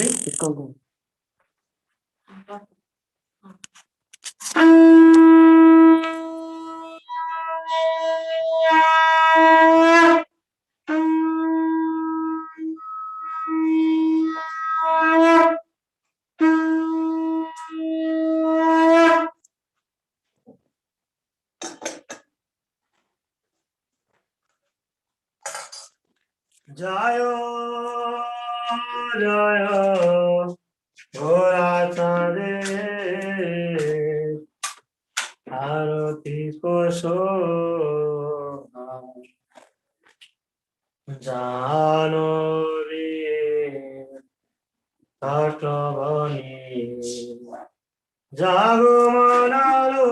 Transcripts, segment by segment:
It's going. Jayo, Jayo, Arati, Arati Kosho, Janori, Tatavani, Jagumanalo,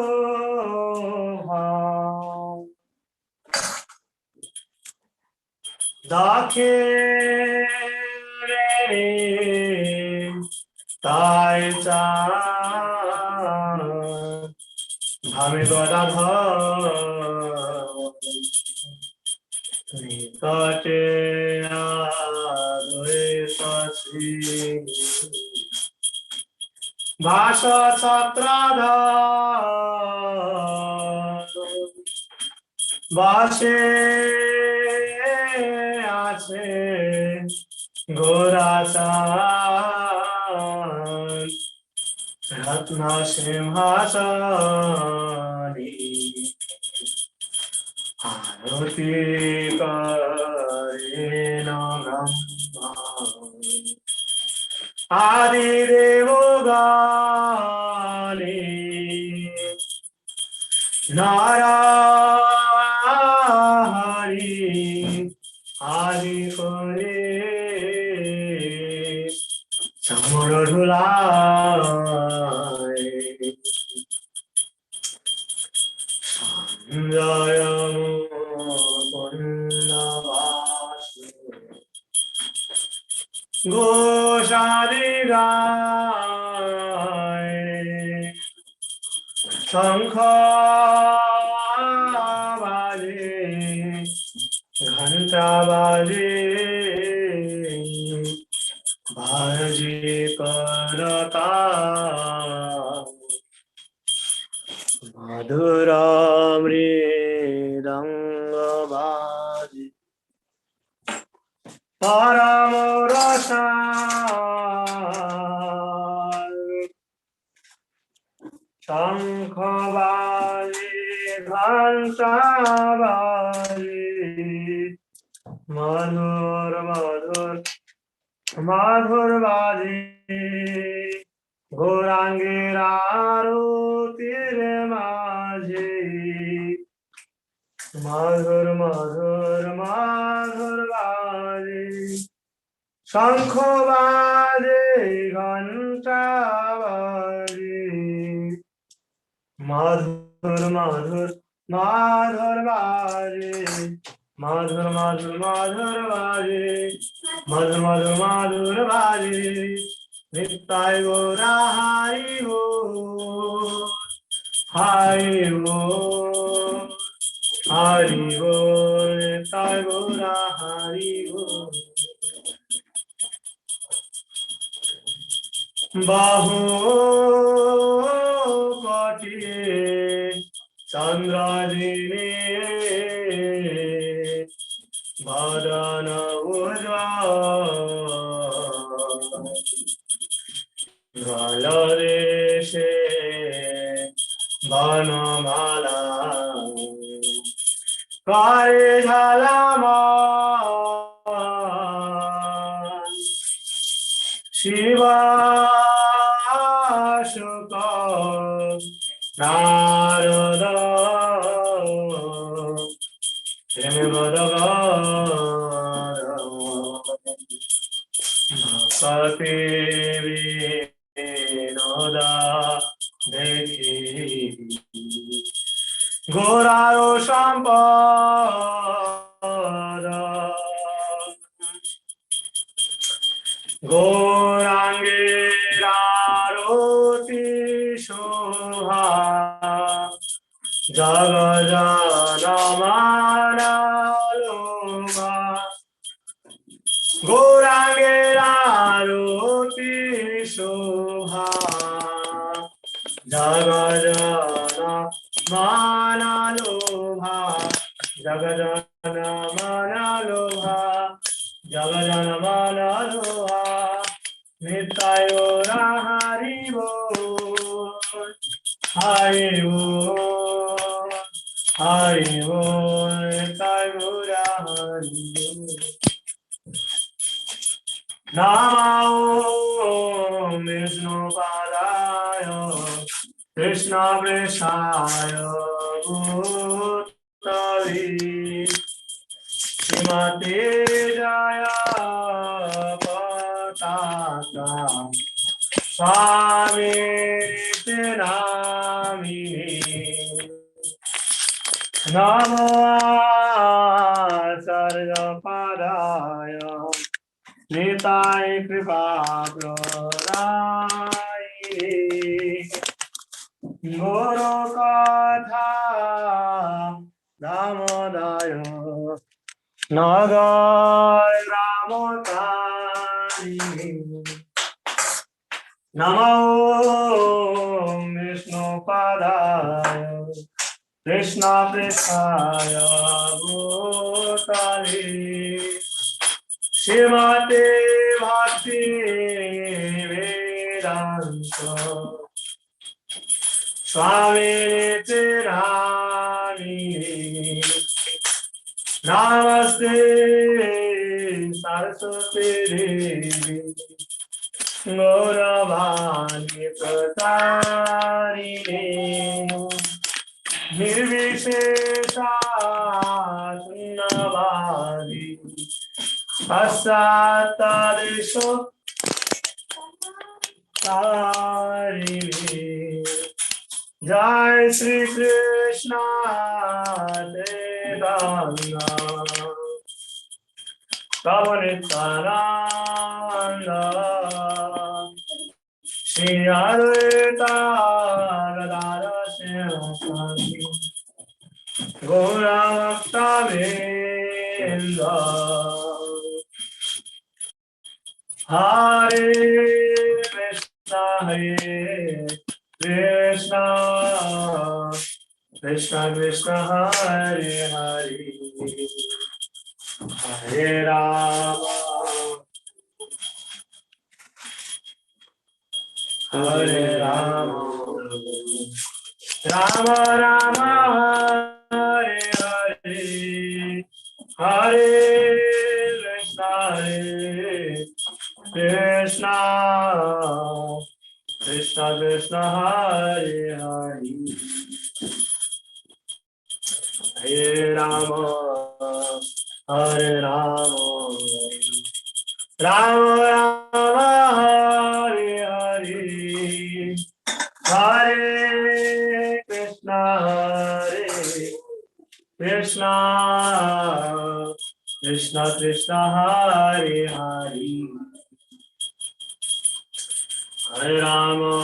Dake, Tai Cha, Dhame Godadha, Nikate Advaitasi, Bhasha Satradha, Bashe Ashe, Gorasan, Ratna Simhasani, Arati Karena Brahma, Adi Devogani, Narahari, Adi Kore, Samuradulai, Sanjayamo Purnavasi, Goshadigai, Shankha Baje, Ghanta Baje, Baje Karata, Madhura Mridanga Baje, Paramorasa, Shankha Baje, Ghanta Baje, Madhur Madhur Madhur Baje, Gorangi Arutir Maje, Madhur Madhur Madhur Baje, Shankho Baje, Ghanta Baje, Madhur Madhur Madhur Baje, Madhur Madhur Madhur Baje, Madhur Madhur Madhur Baje, Nittai Gora Hari Ho, Hari Ho, Hari Ho, Nittai Gora Hari Ho. Baho Kati Chandra Dini Bhadana Ujva Galadeshe Banamala Kare Dhalama Shiva Shuka Narada Bhakti Vinoda Dekhi Goraro Sampada Gorangi Raroti Shobha Jagajana Loma Gorangi Raroti Jyoti Shobha Jagajana Manalobha Jagajana Manalobha Jagajana Manalobha Nitayora Haribo Haribo Haribo Nitayora Haribo Namo Vishnu Padaya Krishna Vrishaya Bhutali Srimati Jaya Pataka Swami Tinamini Namo Sarja Padaya Nitai Kripa Pradai Guru Katha Damodaya Nagai Ramotari Namo Vishnu Padaya Krishna Prithaya Bhutali Shrimate Bhakti Vedanta Swami Tirani Namaste Saraswati Devi Gauravani Pratarini Nirvishesha Sunnavadi Pasatadesho Tarini Jai Sri Krishna Chaitanya Prabhu-Nityananda Shri Advaita Gadadhara Sivasati Gaura-Bhakta-Vrinda Hare Krishna Krishna Krishna Krishna Hare Hare Hare Rama Hare Rama Rama Rama Hare Hare Hare Krishna Krishna Krishna Krishna Hare Hare Hare Rama Hare Rama Rama Rama Hare Hare Hare Krishna Krishna Krishna Krishna Hare Hare Hare Rama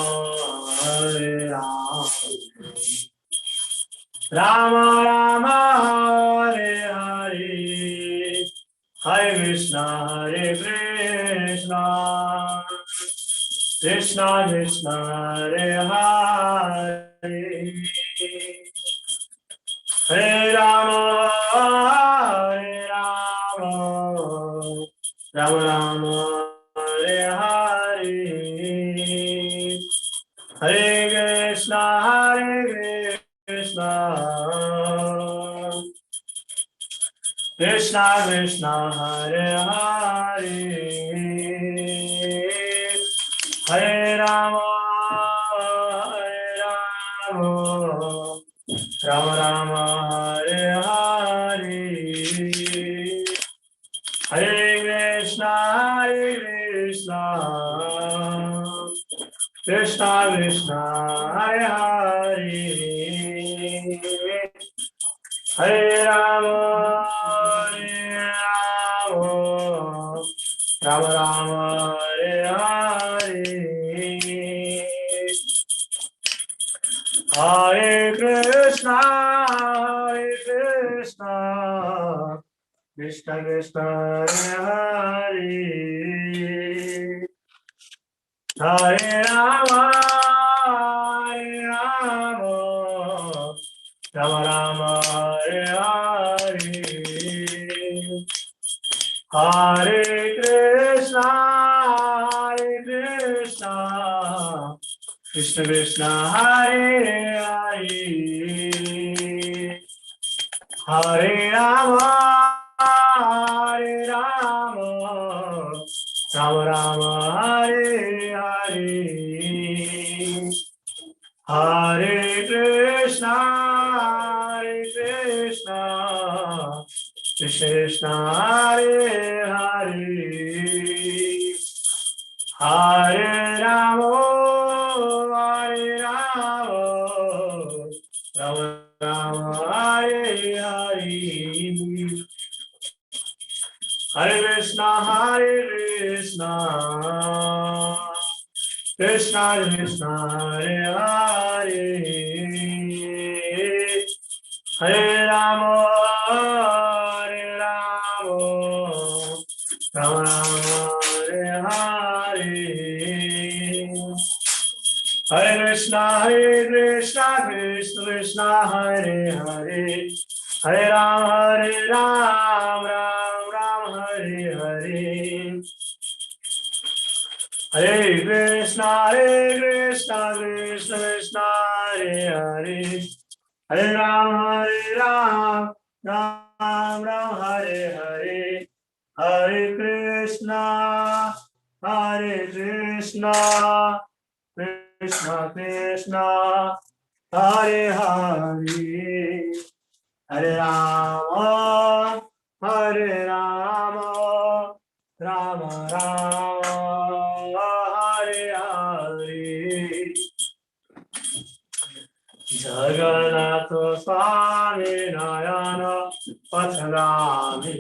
Hare Rama Rama Rama Hare Hare Hare Krishna Krishna Krishna Krishna Hare Hare Hare Rama Hare Rama Rama Rama Hare Hare Hare Krishna Krishna Krishna Krishna Hare Hare Hare Rama Rama Rama Hare Hare Hare Krishna Krishna Krishna Hare Hare Hare Rama Rama Rama Hare Hare Hare Krishna Krishna Krishna Hare Hare Hare Rama, Hare Rama, Rama Rama, Hare Hare, Hare Krishna, Krishna Krishna, Hare Hare, Hare Rama, Hare Rama, Rama Rama, Hare Hare, Hare Krishna, Krishna Krishna, Hare Hare, Hare Rama, Rama Rama, Hare Hare, Hare Krishna, Krishna Krishna, Hare Hare, Hare Rama, Rama Rama, Hare Hare, Hare Krishna, Krishna Krishna, Hare Hare, Hare Ram, Ram, Hare Hare, Hare Krishna, Krishna Krishna, Hare Hare, Hare Ram, Ram, Hare Hare, Hare Krishna, Krishna Krishna, Hare Hare, Hare Rama, Rama Rama, Hare Hare, Jagannath Swami Nayana Patharami,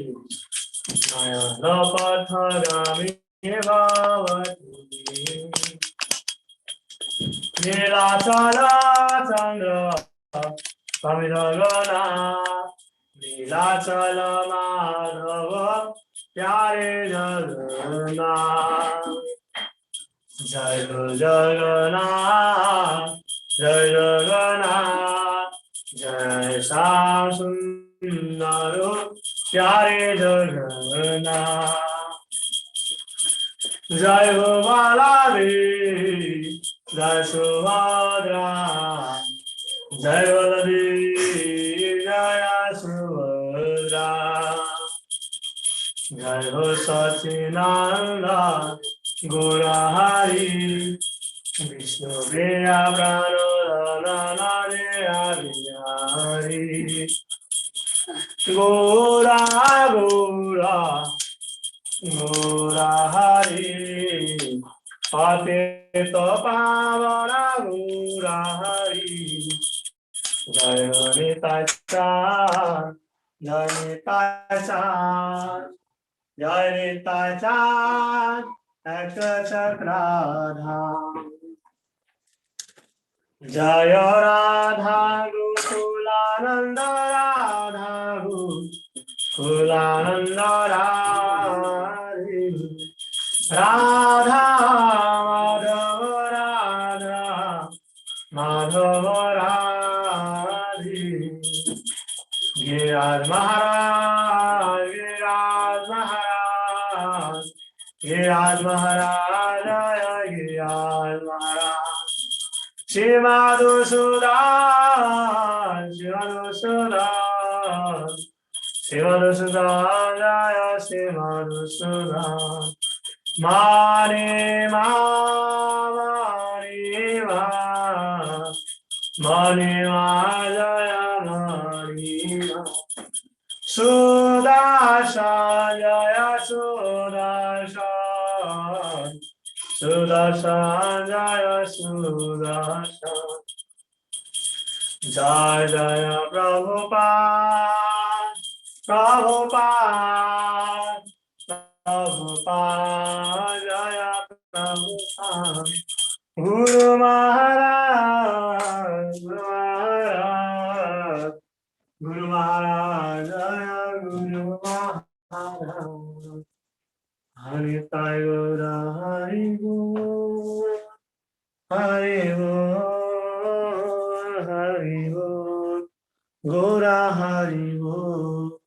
Nayana Patharami Bhavati, Nilachala Chandra Samidagana, Nilachala Madhava Pyare Jagana, Jai Jagannath, Jai Jagannath, Jai Sam Sundaru Pyare Jagannath, Jai Baladevi, Jai Subhadra, Jai Baladevi, Jai Subhadra, Jai Ho Sachinanda, Gaurahari, Vishnu Priya Pranodana Hari, Gaura Gaura Gaurahari, Patito Pavana Gaurahari, Jai Nitai Chan, Jai Nitai Chan, Jai Nitai Chan, Ekachakradham, Jaya Radha Gokulananda Radha Gokulananda Radha Radha Madhava Radhi, Giraj Maharaj, Giraj Maharaj, Giraj Maharaj, Giraj Maharaj, Shivadu Sudan, Shivadu Sudan, Shivadu Sudan, Jaya Shivadu Sudan, Mani Ma, Mani Ma, Jaya Mani Ma, Sudarshan, Jaya Sudarshan, Sudarshan, Jaya Sudarshan, Jaya Jaya Prabhupada, Prabhupada, Prabhupada, Jaya Prabhupada, Guru Maharaj, Guru Maharaj, Guru Maharaj, Jaya Guru Maharaj, Hari Tai Gaura Hari Guru. Hari Bol, Hari Bol, Gora Hari Bol.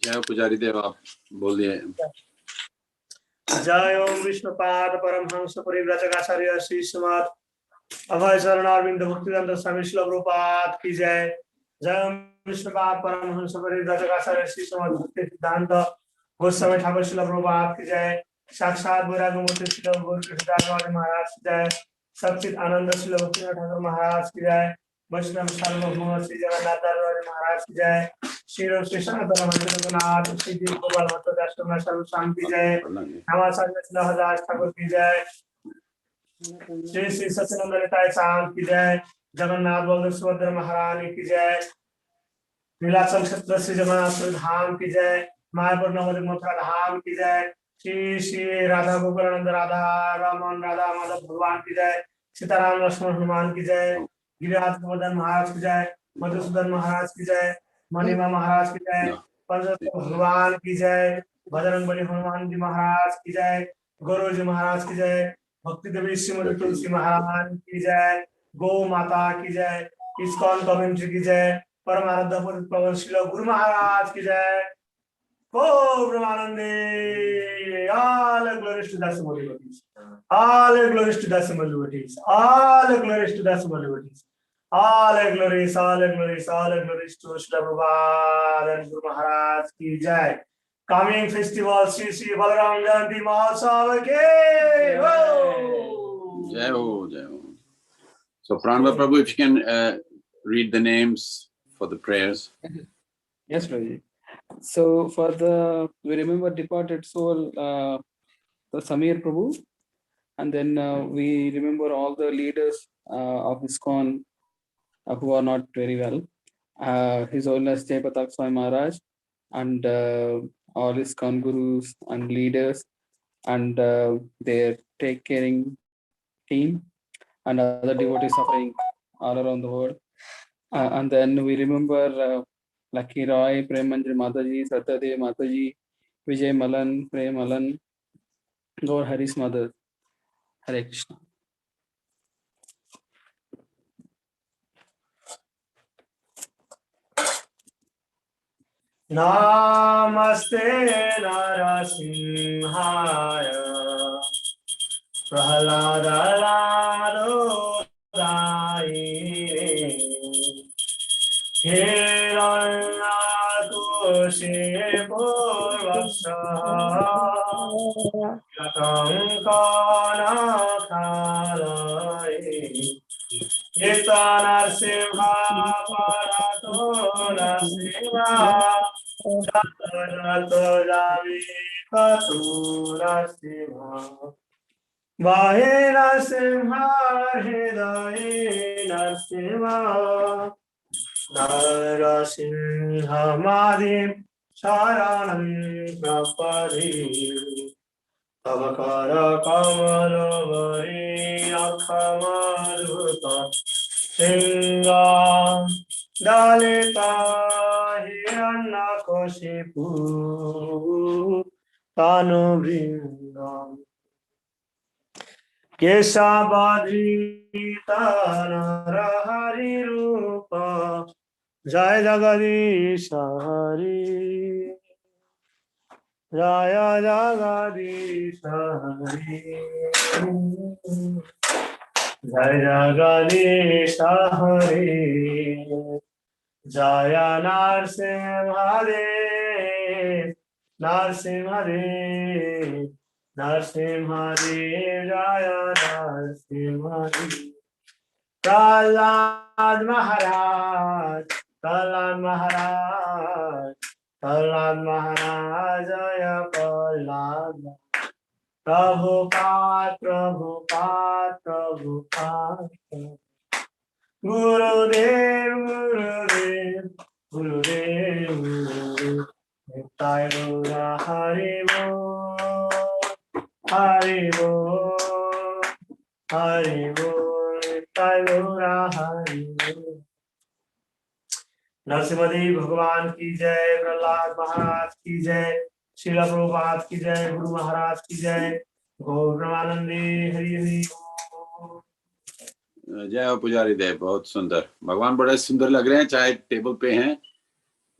जय पुजारी देव आप बोलिए जय ओम विष्णुपाद परमहंस परिव्राजकाचार्य श्री श्रीमद अभय चरणारविंद भक्तिवेदांत स्वामी श्रील प्रभुपाद की जय। जय ओम विष्णुपाद परमहंस परिव्राजकाचार्य श्री श्रीमद भक्ति सिद्धांत गोस्वामी ठाकुर श्रील प्रभुपाद की जय। साक्षात वैराग्यमूर्ति श्री गौर महाराज की जय। सचित आनंद श्री भक्तिनाथ ठाकुर महाराज की जय। वैष्णव सार्वभौम श्री जगन्नाथ दास महाराज की जय। श्री रूप श्री सनातन मंदिरनाथ श्री जी गोपाल भट्ट दास सर्व शांति जय। रामाचार्य हरदास ठाकुर की जय। श्री श्री सच्चिदानंद निताय चांद की जय। जगन्नाथ बलदेव सुभद्रा महारानी की जय। नीलाचल क्षेत्र श्री जगन्नाथ धाम की जय। मायापुर नवद्वीप मथुरा धाम की जय। श्री श्री राधा गोकुलानंद राधा रमन राधा माधव भगवान की जय। सीताराम लक्ष्मण हनुमान की जय। गिरिराज गोवर्धन महाराज की जय। मधुसूदन महाराज की जय। मणिमा महाराज की जय। पंचतत्व भगवान की जय। बजरंगबली हनुमान जी महाराज की जय। गुरु जी महाराज की जय। भक्ति देवी श्रीमती तुलसी महाराज की जय। गौ माता की जय। इस्कॉन कम्युनिटी की जय। परमाराध्य पवन श्री गुरु महाराज की जय। Oh, Brahmanande, all glories to the Sumo devotees. All glories to the Sumo devotees. All glories to the Sumo devotees. All glories, all glories, all glories to Srila Prabhupada and Guru Maharaj ki jai. Coming festival, Sri Sri Balaram Jayanti Mahotsav ke ho. जय हो जय हो So Pranava Prabhu, if you can read the names for the prayers. Yes, Prabhuji. So for we remember departed soul, the Samir Prabhu, and then we remember all the leaders of ISKCON who are not very well. His Holiness Jaipatak Swami Maharaj and all ISKCON gurus and leaders and their take caring team and other devotees suffering all around the world. And then we remember Lucky Roy, Prem Manjari Mataji, Satyadev Mataji, Vijay Malan, Prem Malan, Gaur Hari's mother. Hare Krishna. Namaste Narasimhaya Prahaladalaya Hiranyakushe Purvasya Yatankana Khalaya Yeta Narsimha Parato Narsimha Jato Javi Katu Narsimha Vahe Narsimha Hridaye Narsimha Narasimha Madhim Sharanam Prapadi Avakara Kamalavare Akamaruta Shinga Dalita Hiranyakoshipu Tanu Vrindam Kesabadrita Narahari Rupa Jai Jagadisha Hari Jaya Jagadisha Hari Jai Jagadisha Hari Jaya Narsimha Dev Narsimha Dev Narsimha Dev Jaya Narsimha Dev Prahlad Maharaj Prahlad Maharaj Prahlad Maharaj Jaya Prahlad Prabhupada Prabhupada Prabhupada Gurudev Nitai Gaura Hari Bol, Hari Bol, Hari Bol, Nitai Gaura Hari Bol. Narasimhadeva भगवान की जय, प्रहलाद महाराज की जय, श्रीला प्रभुपाद की जय, गुरु महाराज की जय, गौर ब्रह्मानंदे हरि हरि बोल। जय हो पुजारी देव, बहुत सुंदर। भगवान बड़े सुंदर लग रहे हैं, चाहे टेबल पे हैं।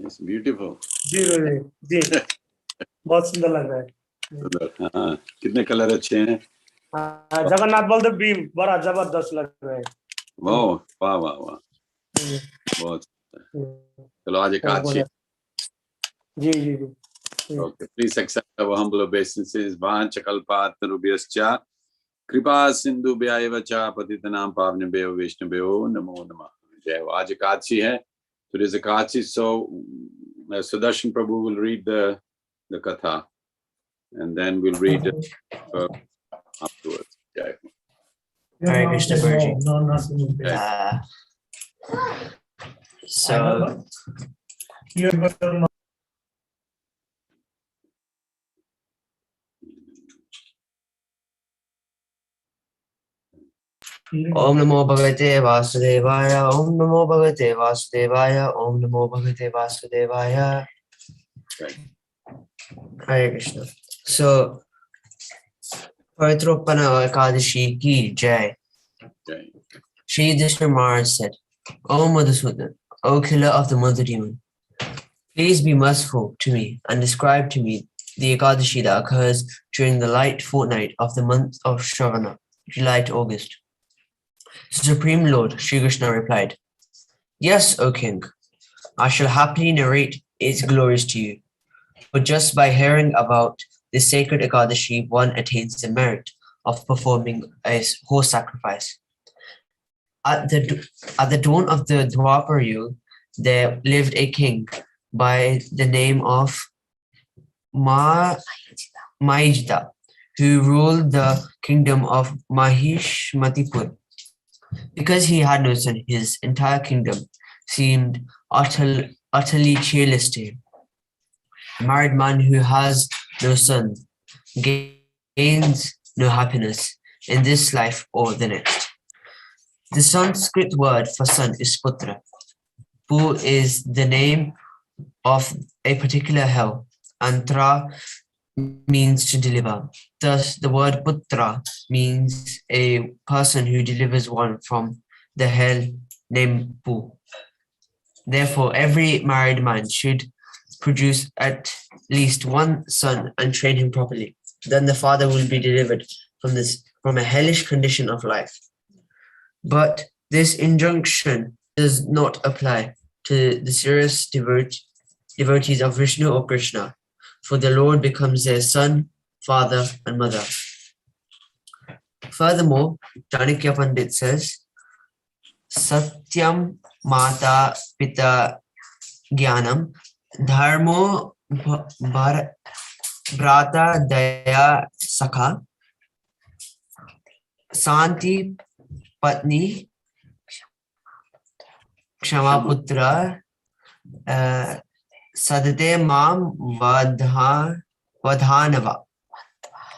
It's beautiful. जी जी बहुत सुंदर लग रहा है। सुंदर, हाँ, कितने कलर अच्छे हैं। जगन्नाथ बलदेव बीम बड़ा जबरदस्त लग रहा है। वाह वाह वाह वाह, बहुत। चलो आज एकादशी। जी जी जी। Okay, please accept our humble obeisances. Vanchakalpatarubhyascha कृपा सिंधु चा पतितनाम पावनेभ्यो वैष्णवेभ्यो नमो नमः। जय हो। आज एकादशी है, today is Ekadashi, so Sudarshan Prabhu will read the katha and then we'll read afterwards. Jai ho. Hare Krishna Guruji. Jai. So Om Namo Bhagavate Vasudevaya, Om Namo Bhagavate Vasudevaya, Om Namo Bhagavate Vasudevaya. Hare Krishna. So, Pavitropana Ekadashi ki Jai. Jai. Shri Yudhishthira Maharaj said, O Madhusudan, O killer of the mother demon, please be merciful to me and describe to me the Ekadashi that occurs during the light fortnight of the month of Shravana, July to August. The Supreme Lord Sri Krishna replied, Yes, O king, I shall happily narrate its glories to you. But just by hearing about this sacred Ekadashi, one attains the merit of performing a horse sacrifice. At the dawn of the Dwapar Yuga, there lived a king by the name of Maijita, who ruled the kingdom of Mahishmatipur. Because he had no son, his entire kingdom seemed utterly cheerless to him. A married man who has no son gains no happiness in this life or the next. The Sanskrit word for son is putra. Pu is the name of a particular hell, and tra means to deliver. Thus, the word putra means a person who delivers one from the hell named Pu. Therefore, every married man should produce at least one son and train him properly. Then the father will be delivered from a hellish condition of life. But this injunction does not apply to the serious devotees of Vishnu or Krishna, for the Lord becomes their son, father, and mother. Furthermore, Chanakya Pandit says, Satyam Mata Pita Gyanam Dharmo Brata Daya Sakha Santi Patni Kshama Putra Sadate Mam Vadhanava.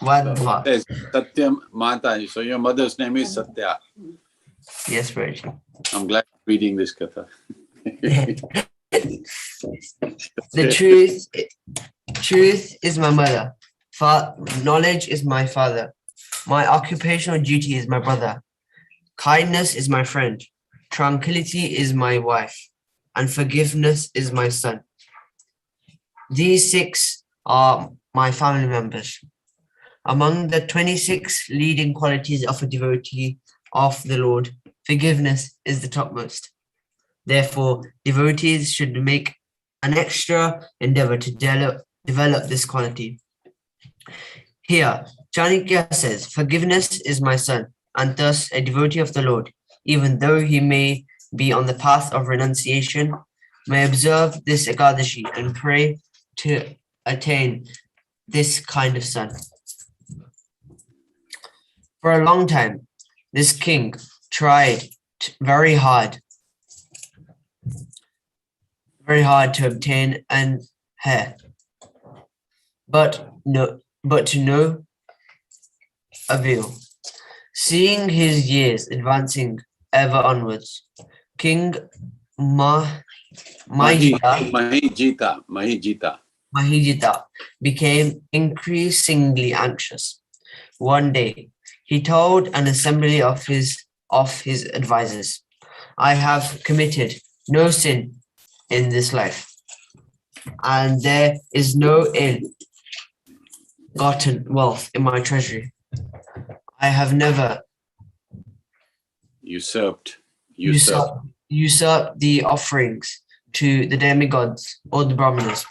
Vadva. Satyam Mata. So your mother's name is Satya. Yes, Prabhuji. I'm glad reading this katha. The truth is my mother. Knowledge is my father. My occupational duty is my brother. Kindness is my friend. Tranquility is my wife. And forgiveness is my son. These 6 are my family members. Among the 26 leading qualities of a devotee of the Lord, forgiveness is the topmost. Therefore, devotees should make an extra endeavor to develop this quality. Here, Chanakya says, forgiveness is my son, and thus a devotee of the Lord, even though he may be on the path of renunciation, may observe this Ekadashi and pray to attain this kind of son. For a long time, this king tried very hard to obtain an heir. but to no avail. Seeing his years advancing ever onwards, King Mahijita became increasingly anxious. One day, he told an assembly of his advisors, "I have committed no sin in this life, and there is no ill-gotten wealth in my treasury. I have never usurped the offerings to the demigods or the Brahmanas.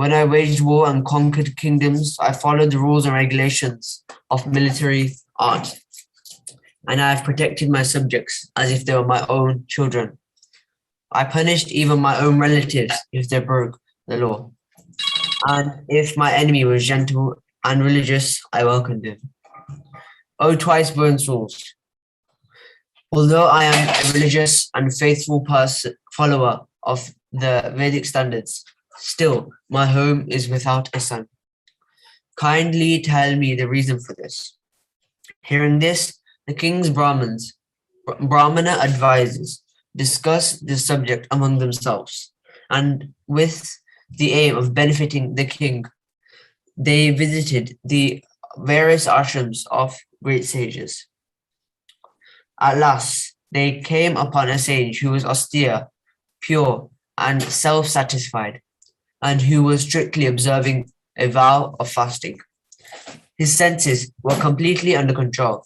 When I waged war and conquered kingdoms, I followed the rules and regulations of military art, and I have protected my subjects as if they were my own children. I punished even my own relatives if they broke the law. And if my enemy was gentle and religious, I welcomed him. O twice born souls, although I am a religious and faithful follower of the Vedic standards, still my home is without a son. Kindly tell me the reason for this." Hearing this, the king's Brahmana advisors discussed the subject among themselves, and with the aim of benefiting the king, they visited the various ashrams of great sages. At last, they came upon a sage who was austere, pure, and self-satisfied, and who was strictly observing a vow of fasting. His senses were completely under control.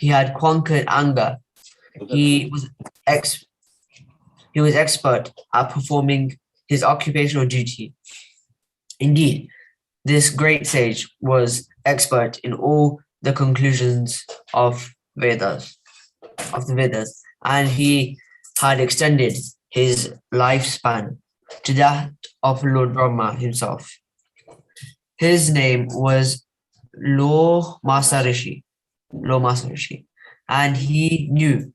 He had conquered anger. He was expert at performing his occupational duty. Indeed, this great sage was expert in all the conclusions of the Vedas, and he had extended his lifespan to that of Lord Brahma himself. His name was Lomasa Rishi, and he knew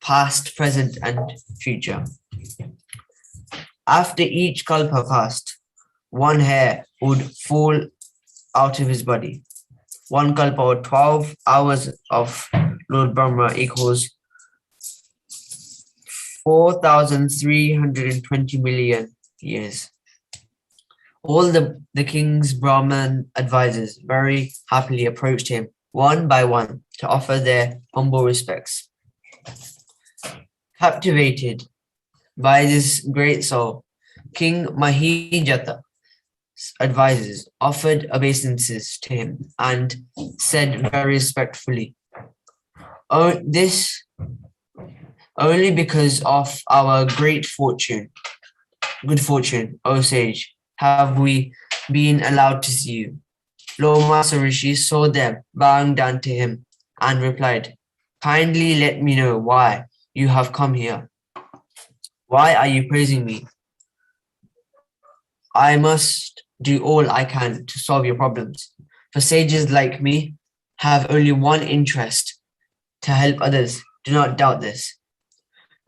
past, present, and future. After each kalpa passed, one hair would fall out of his body. One kalpa or 12 hours of Lord Brahma equals 4,320 million years. All the king's Brahman advisors very happily approached him one by one to offer their humble respects. Captivated by this great soul, King Mahijata's advisors offered obeisances to him and said very respectfully, "Oh, this only because of our good fortune, O sage, have we been allowed to see you." Lomasa Rishi saw them bowing down to him and replied, "Kindly let me know why you have come here. Why are you praising me? I must do all I can to solve your problems, for sages like me have only one interest, to help others. Do not doubt this."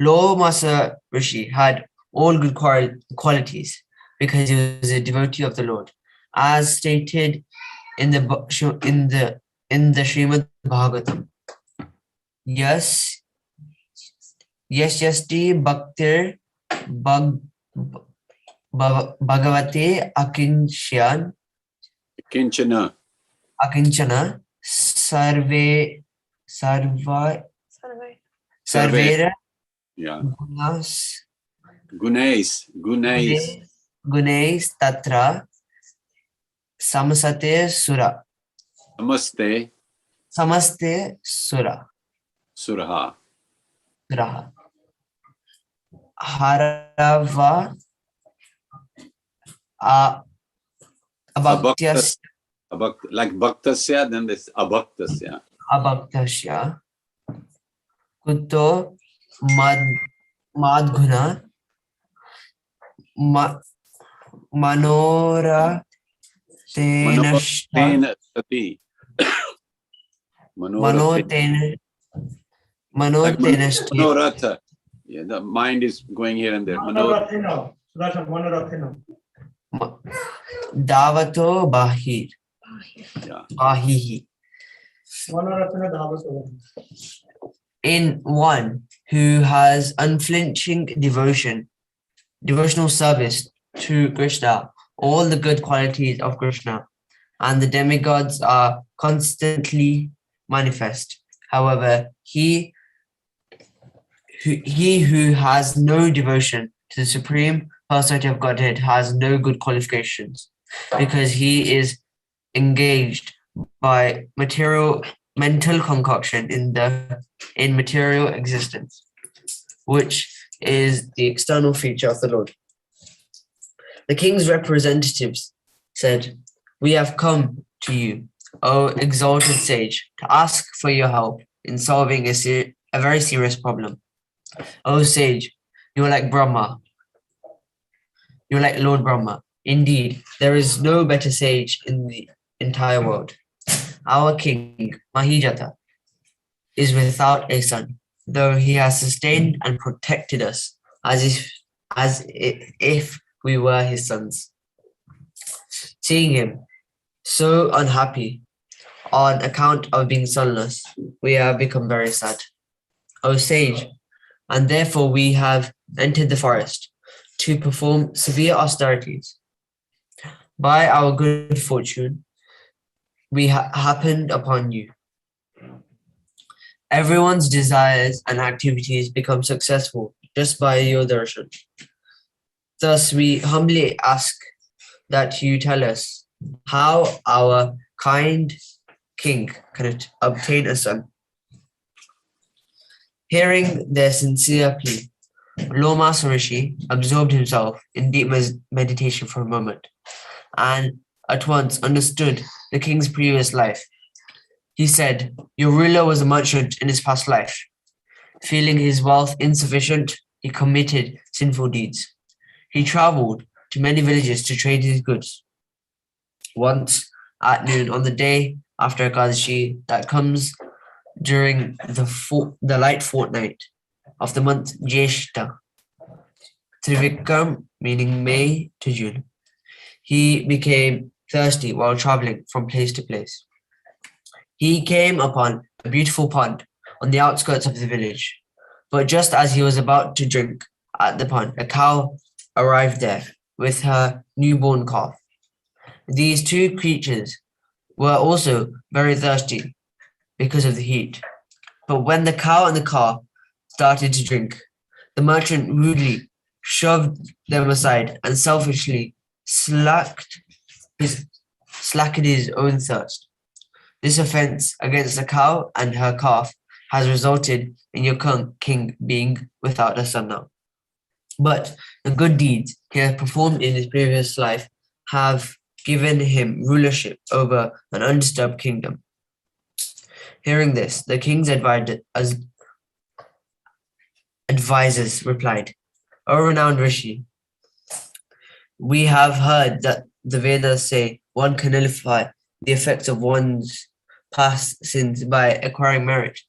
Lomasa Rishi had all good qualities because he was a devotee of the Lord, as stated in the Srimad Bhagavatam. Yes, yasti bhaktir bhagavate akinchana sarvera gunays tatra samasate sura. Samaste suraha. Harava abhaktyasya. Like bhaktasya, then this abhaktasya. Abhaktasya. Kuto madguna manora Manotena-sati. Manoratha. Yeah, the mind is going here and there. Manorathena. Darshan, Manorathena. Davato Bahir. Yeah. Bahihi. In one who has unflinching devotional service to Krishna, all the good qualities of Krishna and the demigods are constantly manifest. However, he who has no devotion to the Supreme Personality of Godhead has no good qualifications, because he is engaged by mental concoction in material existence, which is the external feature of the Lord. The king's representatives said, "We have come to you, O exalted sage, to ask for your help in solving a very serious problem. O sage, you are like Brahma. You are like Lord Brahma. Indeed, there is no better sage in the entire world. Our king, Mahijata, is without a son, though he has sustained and protected us as if we were his sons. Seeing him so unhappy on account of being sonless, we have become very sad. O sage, and therefore we have entered the forest to perform severe austerities. By our good fortune, we happened upon you. Everyone's desires and activities become successful just by your darshan. Thus, we humbly ask that you tell us how our kind king can obtain a son." Hearing their sincere plea, Lomas Rishi absorbed himself in deep meditation for a moment, and at once understood the king's previous life. He said, "Your ruler was a merchant in his past life. Feeling his wealth insufficient, he committed sinful deeds. He traveled to many villages to trade his goods. Once at noon on the day after Ekadashi that comes during the light fortnight of the month Jeshta, Trivikram, meaning May to June, he became thirsty while traveling from place to place. He came upon a beautiful pond on the outskirts of the village, but just as he was about to drink at the pond, a cow arrived there with her newborn calf. These two creatures were also very thirsty because of the heat. But when the cow and the calf started to drink, the merchant rudely shoved them aside and selfishly slackened his own thirst. This offense against the cow and her calf has resulted in your king being without a son now. But the good deeds he has performed in his previous life have given him rulership over an undisturbed kingdom." Hearing this, the king's advisors replied, "O renowned Rishi, we have heard that the Vedas say one can nullify the effects of one's past sins by acquiring merit.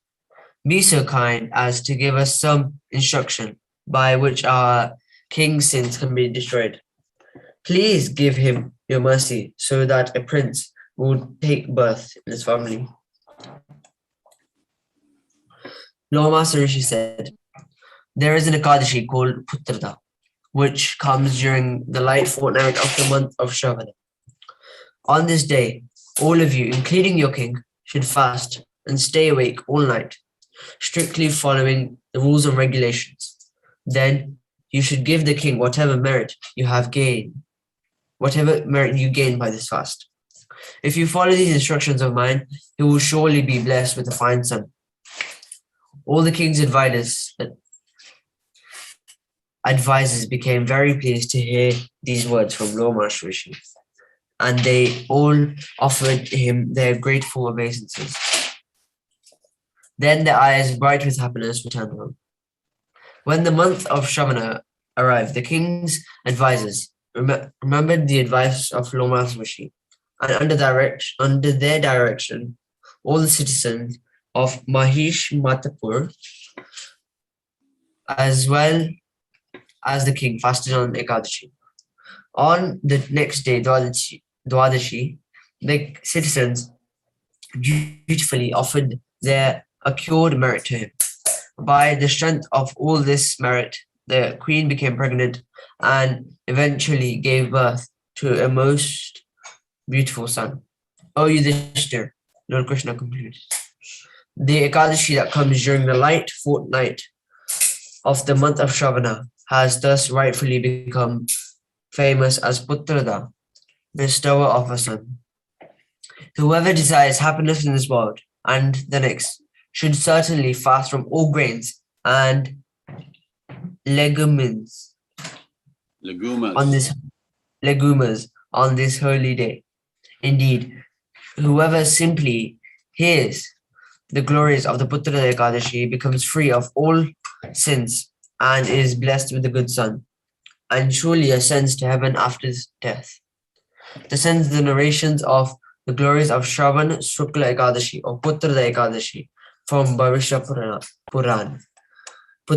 Be so kind as to give us some instruction by which our king's sins can be destroyed. Please give him your mercy so that a prince will take birth in his family." Lord Master Rishi said, "There is an Ekadashi called Putrada, which comes during the light fortnight of the month of Shravana. On this day, all of you, including your king, should fast and stay awake all night, strictly following the rules and regulations. Then you should give the king whatever merit you gain by this fast. If you follow these instructions of mine, he will surely be blessed with a fine son." All the king's advisors became very pleased to hear these words from Lord Master Rishi, and they all offered him their grateful obeisances. Then their eyes, bright with happiness, returned home. When the month of Shravana arrived, the king's advisors remembered the advice of Lord Master Rishi, and under their direction, all the citizens of Mahish Matapur, as well as the king, fasted on Ekadashi. On the next day, Dwadashi, the citizens dutifully offered their accrued merit to him. By the strength of all this merit, the queen became pregnant and eventually gave birth to a most beautiful son. O Yudhishthir, Lord Krishna concludes. The Ekadashi that comes during the light fortnight of the month of Shravana has thus rightfully become famous as Putrada, bestower of a son. Whoever desires happiness in this world and the next should certainly fast from all grains and legumes on this holy day. Indeed, whoever simply hears the glories of the Putrada Ekadashi becomes free of all sins and is blessed with a good son, and surely ascends to heaven after death. Descends the narrations of the glories of Shravan Shukla Ekadashi or Putrada Ekadashi from Bhavishya Puran.